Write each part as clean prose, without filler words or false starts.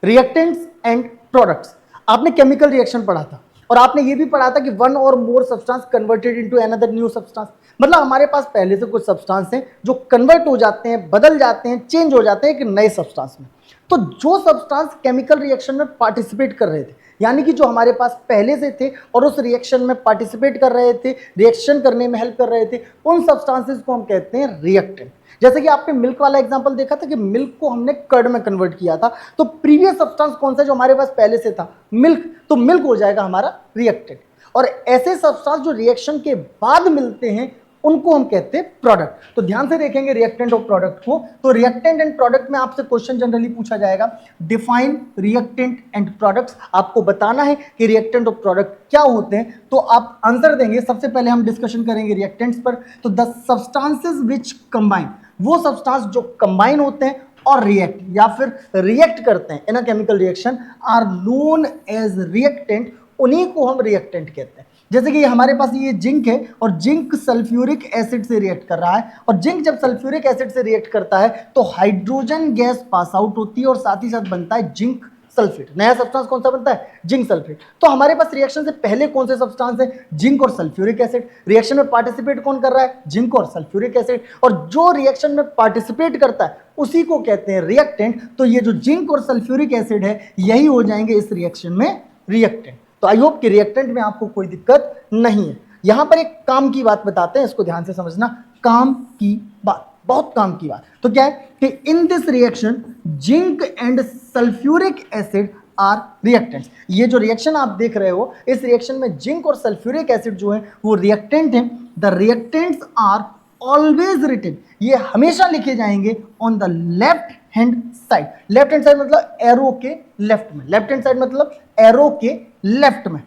Reactants and products. आपने chemical reaction पढ़ा था और आपने ये भी पढ़ा था कि वन और more substance converted into another new substance. मतलब हमारे पास पहले से कुछ सब्सटेंस हैं जो कन्वर्ट हो जाते हैं, बदल जाते हैं, चेंज हो जाते हैं एक नए सब्सटेंस में। तो जो सब्सटेंस केमिकल रिएक्शन में पार्टिसिपेट कर रहे थे, यानी कि जो हमारे पास पहले से थे और उस रिएक्शन में पार्टिसिपेट कर रहे थे, रिएक्शन करने में हेल्प कर रहे थे, उन सब्सटेंसेस को हम कहते हैं रिएक्टेंट। जैसे कि आपने मिल्क वाला एग्जांपल देखा था कि मिल्क को हमने कर्ड में कन्वर्ट किया था, तो प्रीवियस सब्सटेंस कौन सा जो हमारे पास पहले से था? मिल्क। तो मिल्क हो जाएगा हमारा रिएक्टेंट। और ऐसे सब्सटेंस जो रिएक्शन के बाद मिलते हैं उनको हम कहते हैं प्रोडक्ट। तो ध्यान से देखेंगे रिएक्टेंट और प्रोडक्ट को। तो रिएक्टेंट एंड प्रोडक्ट में आपसे क्वेश्चन जनरली पूछा जाएगा, डिफाइन रिएक्टेंट एंड प्रोडक्ट्स। आपको बताना है कि रिएक्टेंट और प्रोडक्ट क्या होते हैं, तो आप आंसर देंगे। सबसे पहले हम डिस्कशन करेंगे रिएक्टेंट्स पर। तो द सब्सटेंसेस विच कंबाइन, वो सब्सटेंस जो कंबाइन होते हैं और रिएक्ट या फिर रिएक्ट करते हैं in a chemical reaction are known as reactant, उन्हीं को हम रिएक्टेंट कहते हैं। जैसे कि हमारे पास ये जिंक है और जिंक सल्फ्यूरिक एसिड से रिएक्ट कर रहा है, और जिंक जब सल्फ्यूरिक एसिड से रिएक्ट करता है तो हाइड्रोजन गैस पास आउट होती है और साथ ही साथ बनता है जिंक सल्फेट। नया सब्सटेंस कौन सा बनता है? Zinc sulphate. तो हमारे पास रिएक्शन से पहले कौन से सब्सटेंस है? जिंक और सल्फ्यूरिक एसिड। रिएक्शन में पार्टिसिपेट कौन कर रहा है? जिंक और सल्फ्यूरिक एसिड। और जो रिएक्शन में पार्टिसिपेट करता है उसी को कहते हैं रिएक्टेंट। तो ये जो जिंक और सल्फ्यूरिक एसिड है यही हो जाएंगे इस रिएक्शन में रिएक्टेंट। तो आई होप कि रिएक्टेंट में आपको कोई दिक्कत नहीं है। यहां पर एक काम की बात बताते हैं, इसको ध्यान से समझना। काम की बात, बहुत काम की बात। तो क्या है कि in this reaction zinc and sulphuric acid are reactants. ये जो रिएक्शन आप देख रहे हो, इस रिएक्शन में जिंक और सल्फ्यूरिक एसिड जो है वो रिएक्टेंट हैं। The reactants are always written, ये हमेशा लिखे जाएंगे on the left hand side. Left hand side मतलब एरो के लेफ्ट में, लेफ्ट हैंड साइड मतलब एरो के लेफ्ट में,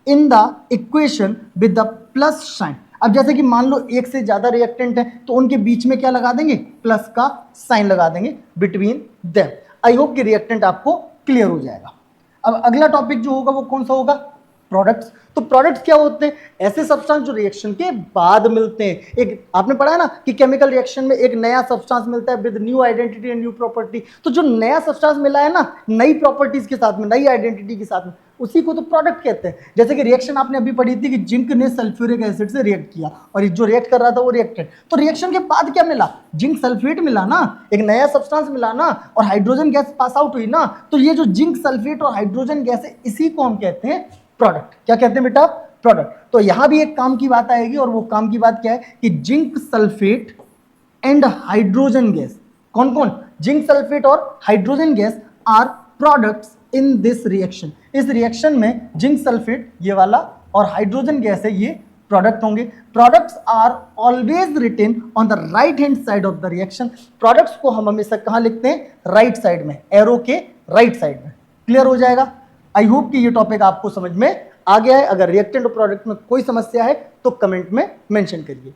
in the equation with the plus sign. अब जैसे कि मान लो एक से ज्यादा रिएक्टेंट है तो उनके बीच में क्या लगा देंगे? प्लस का साइन लगा देंगे बिटवीन देम। आई होप कि रिएक्टेंट आपको क्लियर हो जाएगा। अब अगला टॉपिक जो होगा वो कौन सा होगा? प्रोडक्ट्स। तो प्रोडक्ट्स क्या होते हैं? ऐसे सब्सटेंस जो रिएक्शन के बाद मिलते हैं। एक आपने पढ़ा है ना कि केमिकल रिएक्शन में एक नया सब्सटेंस मिलता है with new identity and new property. तो जो नया सब्सटेंस मिला है ना, नई प्रॉपर्टीज के साथ में, नई आइडेंटिटी के साथ में, उसी को तो प्रोडक्ट कहते हैं। जैसे कि रिएक्शन आपने अभी पढ़ी थी कि जिंक ने सल्फ्यूरिक एसिड से रिएक्ट किया और जो रिएक्ट कर रहा था वो रिएक्टेंट। तो रिएक्शन के बाद क्या मिला? जिंक सल्फेट मिला ना, एक नया सब्सटेंस मिला ना, और हाइड्रोजन गैस पास आउट हुई ना। तो ये जो जिंक सल्फेट और हाइड्रोजन गैस है इसी को हम कहते हैं प्रोडक्ट। क्या कहते हैं बेटा? प्रोडक्ट। तो यहां भी एक काम की बात आएगी, और वो काम की बात क्या है कि zinc sulphate and hydrogen gas, कौन कौन? जिंक सल्फेट और hydrogen gas are products in this reaction. इस रिएक्शन में जिंक सल्फेट ये वाला और हाइड्रोजन गैस है ये प्रोडक्ट होंगे। Products are always written on the right hand side of the reaction. Products को हम हमेशा कहां लिखते हैं? राइट साइड में, एरो के राइट साइड में। क्लियर हो जाएगा? आई होप कि ये टॉपिक आपको समझ में आ गया है। अगर रिएक्टेंट और प्रोडक्ट में कोई समस्या है तो कमेंट में मेंशन करिए।